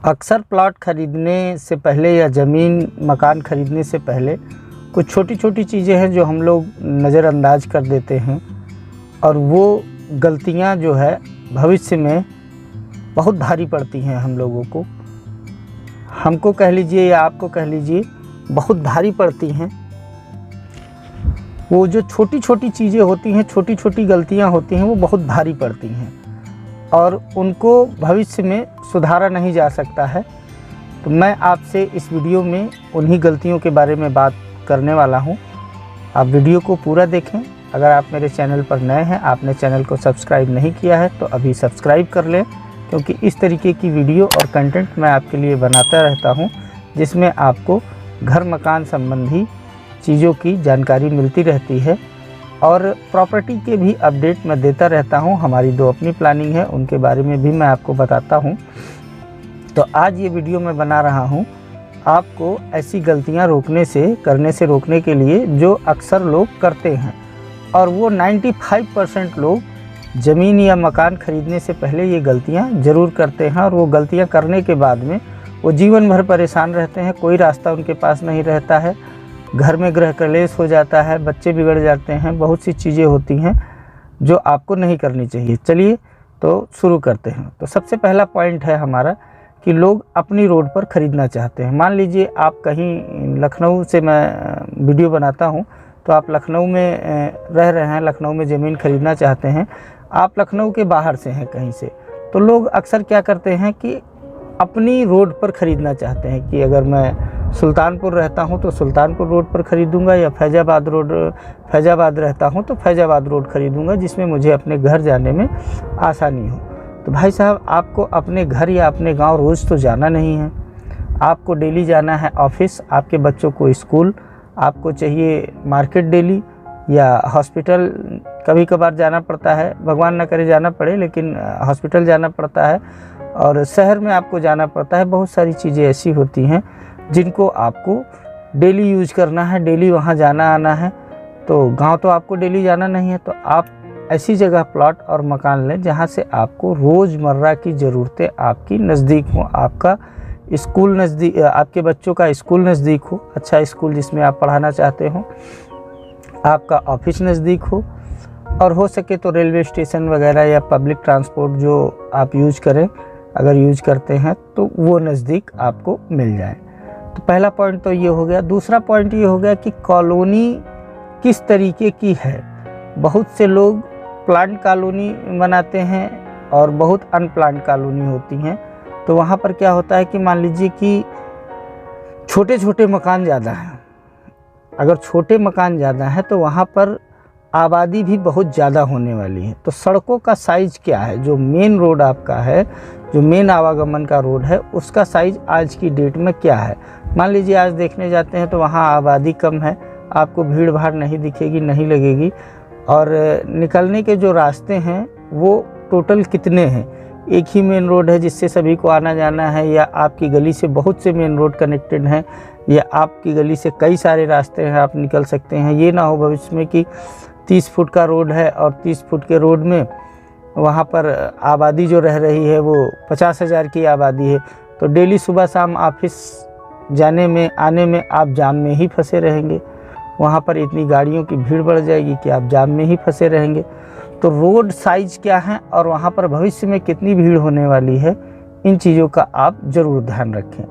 अक्सर प्लॉट खरीदने से पहले या ज़मीन मकान खरीदने से पहले कुछ छोटी छोटी चीज़ें हैं जो हम लोग नज़रअंदाज कर देते हैं और वो गलतियां जो है भविष्य में बहुत भारी पड़ती हैं हम लोगों को। हमको कह लीजिए या आपको कह लीजिए, बहुत भारी पड़ती हैं। वो जो छोटी छोटी चीज़ें होती हैं, छोटी छोटी गलतियां होती हैं, वो बहुत भारी पड़ती हैं और उनको भविष्य में सुधारा नहीं जा सकता है। तो मैं आपसे इस वीडियो में उन्हीं गलतियों के बारे में बात करने वाला हूं। आप वीडियो को पूरा देखें। अगर आप मेरे चैनल पर नए हैं, आपने चैनल को सब्सक्राइब नहीं किया है तो अभी सब्सक्राइब कर लें, क्योंकि इस तरीके की वीडियो और कंटेंट मैं आपके लिए बनाता रहता हूं, जिसमें आपको घर मकान संबंधी चीज़ों की जानकारी मिलती रहती है और प्रॉपर्टी के भी अपडेट मैं देता रहता हूं। हमारी 2 अपनी प्लानिंग है, उनके बारे में भी मैं आपको बताता हूं। तो आज ये वीडियो मैं बना रहा हूं आपको ऐसी गलतियां करने से रोकने के लिए जो अक्सर लोग करते हैं, और वो 95% लोग ज़मीन या मकान खरीदने से पहले ये गलतियां ज़रूर करते हैं और वो गलतियां करने के बाद में वो जीवन भर परेशान रहते हैं। कोई रास्ता उनके पास नहीं रहता है, घर में गृह कलेश हो जाता है, बच्चे बिगड़ जाते हैं, बहुत सी चीज़ें होती हैं जो आपको नहीं करनी चाहिए। चलिए तो शुरू करते हैं। तो सबसे पहला पॉइंट है हमारा कि लोग अपनी रोड पर ख़रीदना चाहते हैं। मान लीजिए आप कहीं लखनऊ से मैं वीडियो बनाता हूं, तो आप लखनऊ में रह रहे हैं, लखनऊ में ज़मीन खरीदना चाहते हैं, आप लखनऊ के बाहर से हैं कहीं से, तो लोग अक्सर क्या करते हैं कि अपनी रोड पर ख़रीदना चाहते हैं कि अगर मैं सुल्तानपुर रहता हूं तो सुल्तानपुर रोड पर ख़रीदूँगा, या फैज़ाबाद रहता हूं तो फैज़ाबाद रोड ख़रीदूँगा, जिसमें मुझे अपने घर जाने में आसानी हो। तो भाई साहब, आपको अपने घर या अपने गांव रोज़ तो जाना नहीं है। आपको डेली जाना है ऑफिस, आपके बच्चों को स्कूल, आपको चाहिए मार्केट डेली या हॉस्पिटल कभी कभार जाना पड़ता है, भगवान न करे जाना पड़े, लेकिन हॉस्पिटल जाना पड़ता है, और शहर में आपको जाना पड़ता है। बहुत सारी चीज़ें ऐसी होती हैं जिनको आपको डेली यूज करना है, डेली वहाँ जाना आना है। तो गांव तो आपको डेली जाना नहीं है, तो आप ऐसी जगह प्लॉट और मकान लें जहाँ से आपको रोज़मर्रा की ज़रूरतें आपकी नज़दीक हों। आपका स्कूल नज़दीक, आपके बच्चों का स्कूल नज़दीक हो, अच्छा स्कूल जिसमें आप पढ़ाना चाहते हो, आपका ऑफिस नज़दीक हो, और हो सके तो रेलवे स्टेशन वगैरह या पब्लिक ट्रांसपोर्ट जो आप यूज करें, अगर यूज करते हैं तो वो नज़दीक आपको मिल जाए। तो पहला पॉइंट तो ये हो गया। दूसरा पॉइंट ये हो गया कि कॉलोनी किस तरीके की है। बहुत से लोग प्लांट कॉलोनी बनाते हैं और बहुत अनप्लांट कॉलोनी होती हैं। तो वहाँ पर क्या होता है कि मान लीजिए कि छोटे छोटे मकान ज़्यादा हैं। अगर छोटे मकान ज़्यादा हैं तो वहाँ पर आबादी भी बहुत ज़्यादा होने वाली है। तो सड़कों का साइज़ क्या है, जो मेन रोड आपका है, जो मेन आवागमन का रोड है, उसका साइज़ आज की डेट में क्या है। मान लीजिए आज देखने जाते हैं तो वहाँ आबादी कम है, आपको भीड़ भाड़ नहीं दिखेगी, नहीं लगेगी, और निकलने के जो रास्ते हैं वो टोटल कितने हैं। एक ही मेन रोड है जिससे सभी को आना जाना है, या आपकी गली से बहुत से मेन रोड कनेक्टेड हैं, या आपकी गली से कई सारे रास्ते हैं, आप निकल सकते हैं। ये ना हो भविष्य में कि 30 फुट का रोड है और 30 फुट के रोड में वहाँ पर आबादी जो रह रही है वो 50,000 की आबादी है। तो डेली सुबह शाम ऑफिस जाने में आने में आप जाम में ही फंसे रहेंगे। वहाँ पर इतनी गाड़ियों की भीड़ बढ़ जाएगी कि आप जाम में ही फंसे रहेंगे। तो रोड साइज़ क्या है और वहाँ पर भविष्य में कितनी भीड़ होने वाली है, इन चीज़ों का आप ज़रूर ध्यान रखें।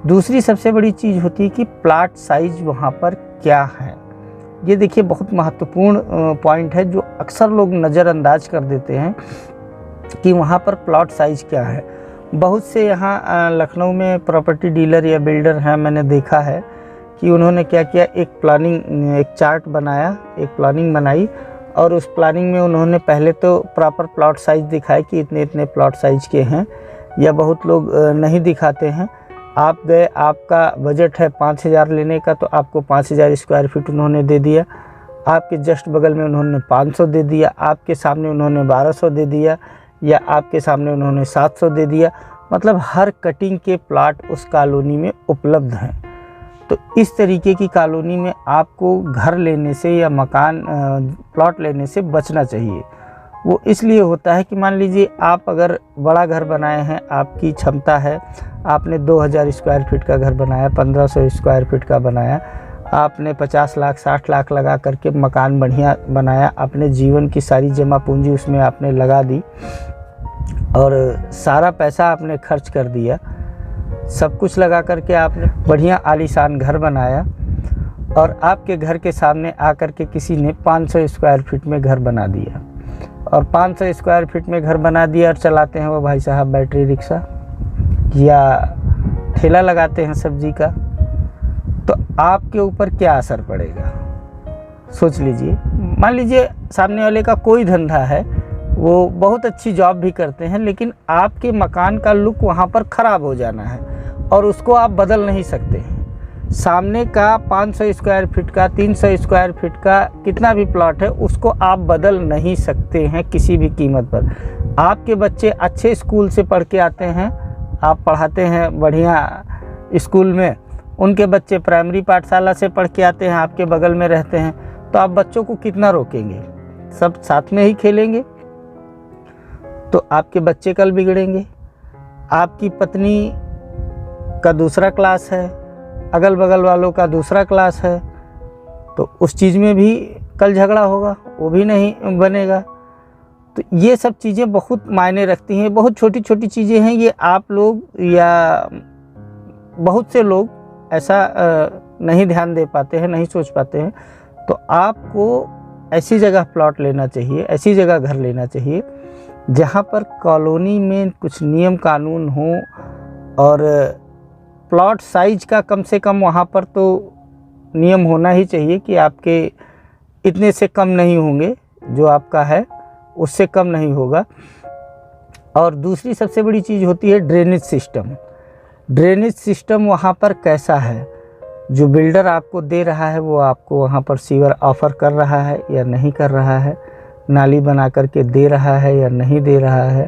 दूसरी सबसे बड़ी चीज़ होती है कि प्लाट साइज़ वहाँ पर क्या है। ये देखिए बहुत महत्वपूर्ण पॉइंट है जो अक्सर लोग नज़रअंदाज कर देते हैं कि वहाँ पर प्लॉट साइज़ क्या है। बहुत से यहाँ लखनऊ में प्रॉपर्टी डीलर या बिल्डर हैं, मैंने देखा है कि उन्होंने क्या किया, एक चार्ट बनाया, एक प्लानिंग बनाई, और उस प्लानिंग में उन्होंने पहले तो प्रॉपर प्लॉट साइज़ दिखाया कि इतने इतने प्लॉट साइज़ के हैं, या बहुत लोग नहीं दिखाते हैं। आप गए, आपका बजट है 5,000 लेने का, तो आपको 5,000 स्क्वायर फीट उन्होंने दे दिया। आपके जस्ट बगल में उन्होंने 500 दे दिया, आपके सामने उन्होंने 1200 दे दिया, या आपके सामने उन्होंने 700 दे दिया। मतलब हर कटिंग के प्लाट उस कॉलोनी में उपलब्ध हैं। तो इस तरीके की कॉलोनी में आपको घर लेने से या मकान प्लॉट लेने से बचना चाहिए। वो इसलिए होता है कि मान लीजिए आप अगर बड़ा घर बनाए हैं, आपकी क्षमता है, आपने 2000 स्क्वायर फीट का घर बनाया, 1500 स्क्वायर फीट का बनाया, आपने 50 लाख 60 लाख लगा करके मकान बढ़िया बनाया, अपने जीवन की सारी जमा पूंजी उसमें आपने लगा दी और सारा पैसा आपने खर्च कर दिया, सब कुछ लगा करके आपने बढ़िया आलीशान घर बनाया और आपके घर के सामने आकर के किसी ने 500 स्क्वायर फीट में घर बना दिया और 500 स्क्वायर फीट में घर बना दिया और चलाते हैं वो भाई साहब बैटरी रिक्शा या ठेला लगाते हैं सब्जी का, तो आपके ऊपर क्या असर पड़ेगा सोच लीजिए। मान लीजिए सामने वाले का कोई धंधा है, वो बहुत अच्छी जॉब भी करते हैं, लेकिन आपके मकान का लुक वहाँ पर ख़राब हो जाना है और उसको आप बदल नहीं सकते हैं। सामने का 500 स्क्वायर फीट का 300 स्क्वायर फीट का कितना भी प्लॉट है उसको आप बदल नहीं सकते हैं किसी भी कीमत पर। आपके बच्चे अच्छे स्कूल से पढ़ के आते हैं, आप पढ़ाते हैं बढ़िया स्कूल में, उनके बच्चे प्राइमरी पाठशाला से पढ़ के आते हैं, आपके बगल में रहते हैं, तो आप बच्चों को कितना रोकेंगे? सब साथ में ही खेलेंगे तो आपके बच्चे कल बिगड़ेंगे। आपकी पत्नी का दूसरा क्लास है, अगल बगल वालों का दूसरा क्लास है, तो उस चीज़ में भी कल झगड़ा होगा, वो भी नहीं बनेगा। तो ये सब चीज़ें बहुत मायने रखती हैं, बहुत छोटी छोटी चीज़ें हैं। ये आप लोग या बहुत से लोग ऐसा नहीं ध्यान दे पाते हैं, नहीं सोच पाते हैं। तो आपको ऐसी जगह प्लॉट लेना चाहिए, ऐसी जगह घर लेना चाहिए जहाँ पर कॉलोनी में कुछ नियम कानून हो और प्लॉट साइज का कम से कम वहाँ पर तो नियम होना ही चाहिए कि आपके इतने से कम नहीं होंगे, जो आपका है उससे कम नहीं होगा। और दूसरी सबसे बड़ी चीज़ होती है ड्रेनेज सिस्टम। ड्रेनेज सिस्टम वहाँ पर कैसा है, जो बिल्डर आपको दे रहा है वो आपको वहाँ पर सीवर ऑफ़र कर रहा है या नहीं कर रहा है, नाली बना करके दे रहा है या नहीं दे रहा है,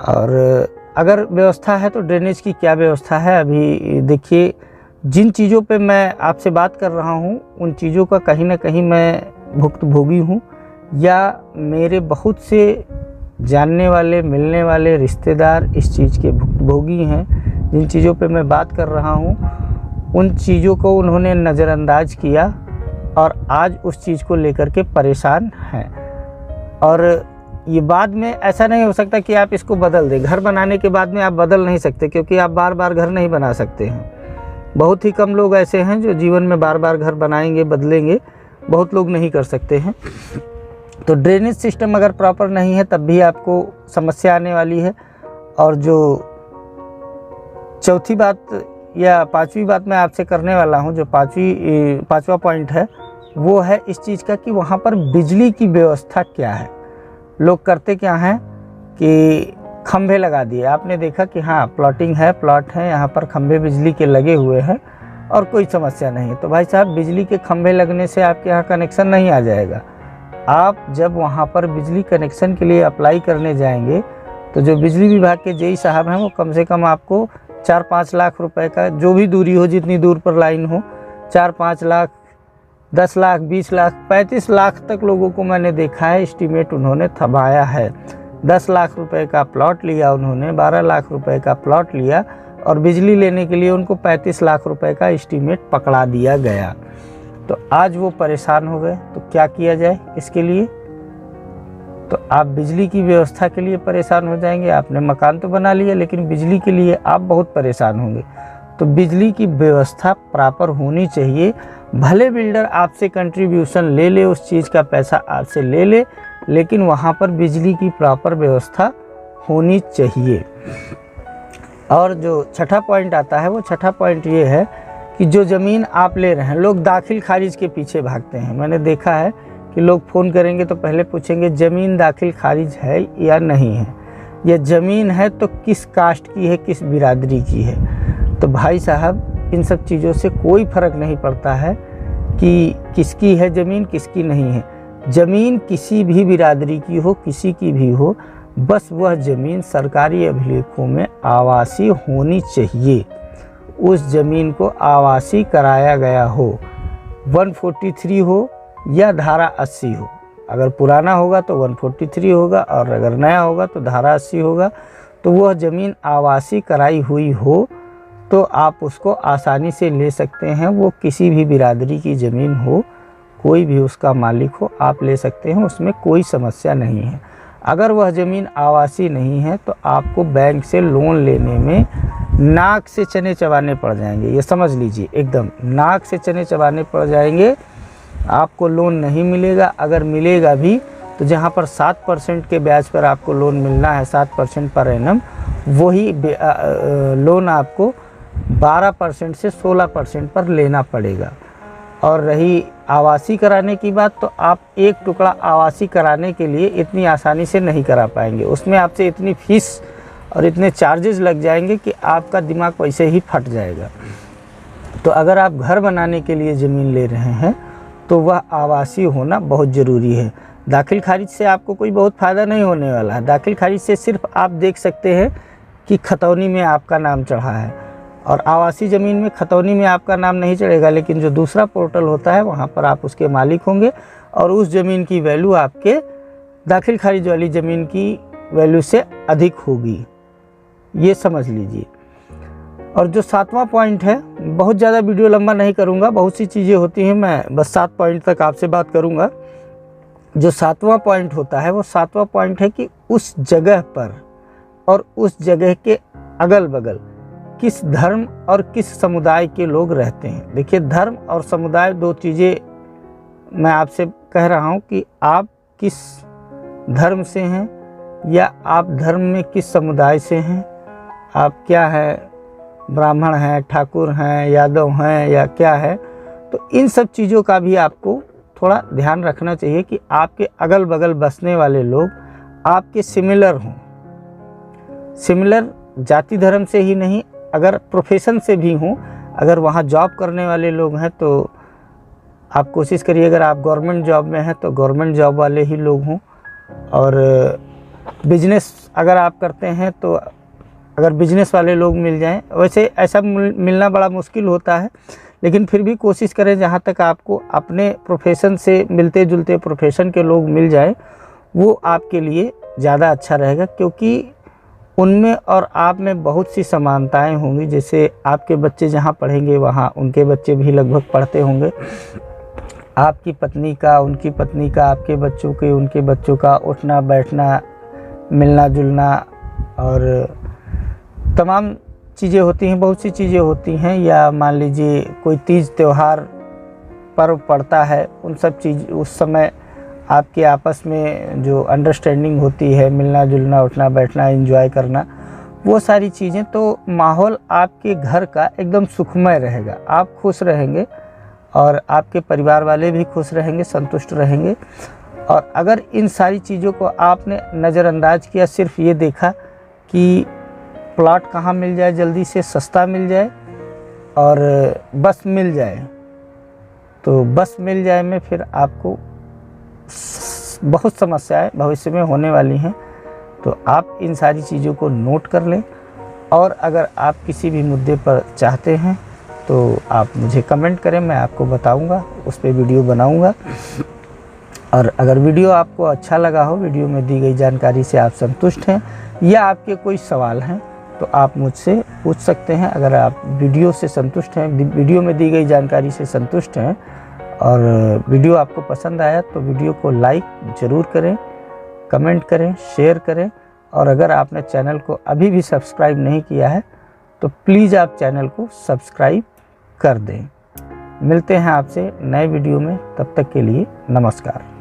और अगर व्यवस्था है तो ड्रेनेज की क्या व्यवस्था है। अभी देखिए, जिन चीज़ों पे मैं आपसे बात कर रहा हूँ उन चीज़ों का कहीं ना कहीं मैं भुक्तभोगी हूँ या मेरे बहुत से जानने वाले मिलने वाले रिश्तेदार इस चीज़ के भुक्तभोगी हैं। जिन चीज़ों पे मैं बात कर रहा हूँ उन चीज़ों को उन्होंने नज़रअंदाज किया और आज उस चीज़ को लेकर के परेशान हैं। और ये बाद में ऐसा नहीं हो सकता कि आप इसको बदल दें। घर बनाने के बाद में आप बदल नहीं सकते, क्योंकि आप बार बार घर नहीं बना सकते हैं। बहुत ही कम लोग ऐसे हैं जो जीवन में बार बार घर बनाएंगे, बदलेंगे, बहुत लोग नहीं कर सकते हैं। तो ड्रेनेज सिस्टम अगर प्रॉपर नहीं है तब भी आपको समस्या आने वाली है। और जो चौथी बात या पांचवी बात मैं आपसे करने वाला हूं, जो पांचवा पॉइंट है, वो है इस चीज़ का कि वहाँ पर बिजली की व्यवस्था क्या है। लोग करते क्या हैं कि खंभे लगा दिए। आपने देखा कि हाँ प्लॉटिंग है, प्लॉट है, यहाँ पर खंभे बिजली के लगे हुए हैं और कोई समस्या नहीं है। तो भाई साहब, बिजली के खंभे लगने से आपके यहाँ कनेक्शन नहीं आ जाएगा। आप जब वहाँ पर बिजली कनेक्शन के लिए अप्लाई करने जाएंगे तो जो बिजली विभाग के जेई साहब हैं वो कम से कम आपको 4-5 लाख रुपए का, जो भी दूरी हो, जितनी दूर पर लाइन हो, 4-5 लाख, 10 लाख, 20 लाख, 35 लाख तक लोगों को मैंने देखा है एस्टीमेट उन्होंने थमाया है। 10 लाख रुपए का प्लॉट लिया उन्होंने, 12 लाख रुपए का प्लॉट लिया और बिजली लेने के लिए उनको 35 लाख रुपए का एस्टीमेट पकड़ा दिया गया। तो आज वो परेशान हो गए। तो क्या किया जाए इसके लिए? तो आप बिजली की व्यवस्था के लिए परेशान हो जाएंगे। आपने मकान तो बना लिया लेकिन बिजली के लिए आप बहुत परेशान होंगे। तो बिजली की व्यवस्था प्रॉपर होनी चाहिए। भले बिल्डर आपसे कंट्रीब्यूशन ले ले, उस चीज़ का पैसा आपसे ले ले, लेकिन वहाँ पर बिजली की प्रॉपर व्यवस्था होनी चाहिए। और जो छठा पॉइंट आता है, वो छठा पॉइंट ये है कि जो ज़मीन आप ले रहे हैं, लोग दाखिल खारिज के पीछे भागते हैं। मैंने देखा है कि लोग फ़ोन करेंगे तो पहले पूछेंगे ज़मीन दाखिल खारिज है या नहीं है, या ज़मीन है तो किस कास्ट की है, किस बिरादरी की है। तो भाई साहब, इन सब चीज़ों से कोई फ़र्क नहीं पड़ता है कि किसकी है ज़मीन, किसकी नहीं है। ज़मीन किसी भी बिरादरी की हो, किसी की भी हो, बस वह ज़मीन सरकारी अभिलेखों में आवासी होनी चाहिए। उस ज़मीन को आवासी कराया गया हो, 143 हो या धारा 80 हो, अगर पुराना होगा तो 143 होगा, और अगर नया होगा तो धारा 80 होगा। तो वह ज़मीन आवासी कराई हुई हो तो आप उसको आसानी से ले सकते हैं। वो किसी भी बिरादरी की ज़मीन हो, कोई भी उसका मालिक हो, आप ले सकते हैं, उसमें कोई समस्या नहीं है। अगर वह ज़मीन आवासी नहीं है तो आपको बैंक से लोन लेने में नाक से चने चबाने पड़ जाएंगे। ये समझ लीजिए, एकदम नाक से चने चबाने पड़ जाएंगे। आपको लोन नहीं मिलेगा। अगर मिलेगा भी तो जहाँ पर 7% के ब्याज पर आपको लोन मिलना है, 7% पर एनम, वही लोन आपको 12% से 16% पर लेना पड़ेगा। और रही आवासी कराने की बात, तो आप एक टुकड़ा आवासी कराने के लिए इतनी आसानी से नहीं करा पाएंगे। उसमें आपसे इतनी फीस और इतने चार्जेस लग जाएंगे कि आपका दिमाग वैसे ही फट जाएगा। तो अगर आप घर बनाने के लिए ज़मीन ले रहे हैं तो वह आवासी होना बहुत ज़रूरी है। दाखिल खारिज से आपको कोई बहुत फ़ायदा नहीं होने वाला है। दाखिल खारिज से सिर्फ आप देख सकते हैं कि खतौनी में आपका नाम चढ़ा है, और आवासी ज़मीन में खतौनी में आपका नाम नहीं चढ़ेगा, लेकिन जो दूसरा पोर्टल होता है वहाँ पर आप उसके मालिक होंगे और उस ज़मीन की वैल्यू आपके दाखिल खारिज वाली ज़मीन की वैल्यू से अधिक होगी। ये समझ लीजिए। और जो 7वां पॉइंट है, बहुत ज़्यादा वीडियो लंबा नहीं करूँगा, बहुत सी चीज़ें होती हैं, मैं बस 7 पॉइंट तक आपसे बात करूँगा। जो 7वां पॉइंट होता है वो 7वां पॉइंट है कि उस जगह पर और उस जगह के अगल बगल किस धर्म और किस समुदाय के लोग रहते हैं। देखिए, धर्म और समुदाय दो चीज़ें मैं आपसे कह रहा हूँ कि आप किस धर्म से हैं या आप धर्म में किस समुदाय से हैं। आप क्या है, ब्राह्मण हैं, ठाकुर हैं, यादव हैं या क्या है। तो इन सब चीज़ों का भी आपको थोड़ा ध्यान रखना चाहिए कि आपके अगल बगल बसने वाले लोग आपके सिमिलर हों। सिमिलर जाति धर्म से ही नहीं, अगर प्रोफेशन से भी हों। अगर वहाँ जॉब करने वाले लोग हैं तो आप कोशिश करिए, अगर आप गवर्नमेंट जॉब में हैं तो गवर्नमेंट जॉब वाले ही लोग हों। और बिजनेस अगर आप करते हैं तो अगर बिजनेस वाले लोग मिल जाएं, वैसे ऐसा मिलना बड़ा मुश्किल होता है, लेकिन फिर भी कोशिश करें जहाँ तक आपको अपने प्रोफेशन से मिलते जुलते प्रोफेशन के लोग मिल जाएं, वो आपके लिए ज़्यादा अच्छा रहेगा, क्योंकि उनमें और आप में बहुत सी समानताएं होंगी। जैसे आपके बच्चे जहाँ पढ़ेंगे वहाँ उनके बच्चे भी लगभग पढ़ते होंगे। आपकी पत्नी का, उनकी पत्नी का, आपके बच्चों के, उनके बच्चों का उठना बैठना, मिलना जुलना और तमाम चीज़ें होती हैं, बहुत सी चीज़ें होती हैं। या मान लीजिए कोई तीज त्यौहार पर्व पड़ता है, उन सब चीज़ उस समय आपके आपस में जो अंडरस्टैंडिंग होती है, मिलना जुलना, उठना बैठना, एंजॉय करना, वो सारी चीज़ें, तो माहौल आपके घर का एकदम सुखमय रहेगा। आप खुश रहेंगे और आपके परिवार वाले भी खुश रहेंगे, संतुष्ट रहेंगे। और अगर इन सारी चीज़ों को आपने नज़रअंदाज किया, सिर्फ ये देखा कि प्लॉट कहाँ मिल जाए, जल्दी से सस्ता मिल जाए और बस मिल जाए, तो बस मिल जाए में फिर आपको बहुत समस्याएं भविष्य में होने वाली हैं। तो आप इन सारी चीज़ों को नोट कर लें। और अगर आप किसी भी मुद्दे पर चाहते हैं तो आप मुझे कमेंट करें, मैं आपको बताऊंगा, उस पर वीडियो बनाऊंगा। और अगर वीडियो आपको अच्छा लगा हो, वीडियो में दी गई जानकारी से आप संतुष्ट हैं या आपके कोई सवाल हैं, तो आप मुझसे पूछ सकते हैं। अगर आप वीडियो से संतुष्ट हैं, वीडियो में दी गई जानकारी से संतुष्ट हैं और वीडियो आपको पसंद आया तो वीडियो को लाइक ज़रूर करें, कमेंट करें, शेयर करें। और अगर आपने चैनल को अभी भी सब्सक्राइब नहीं किया है तो प्लीज़ आप चैनल को सब्सक्राइब कर दें। मिलते हैं आपसे नए वीडियो में, तब तक के लिए नमस्कार।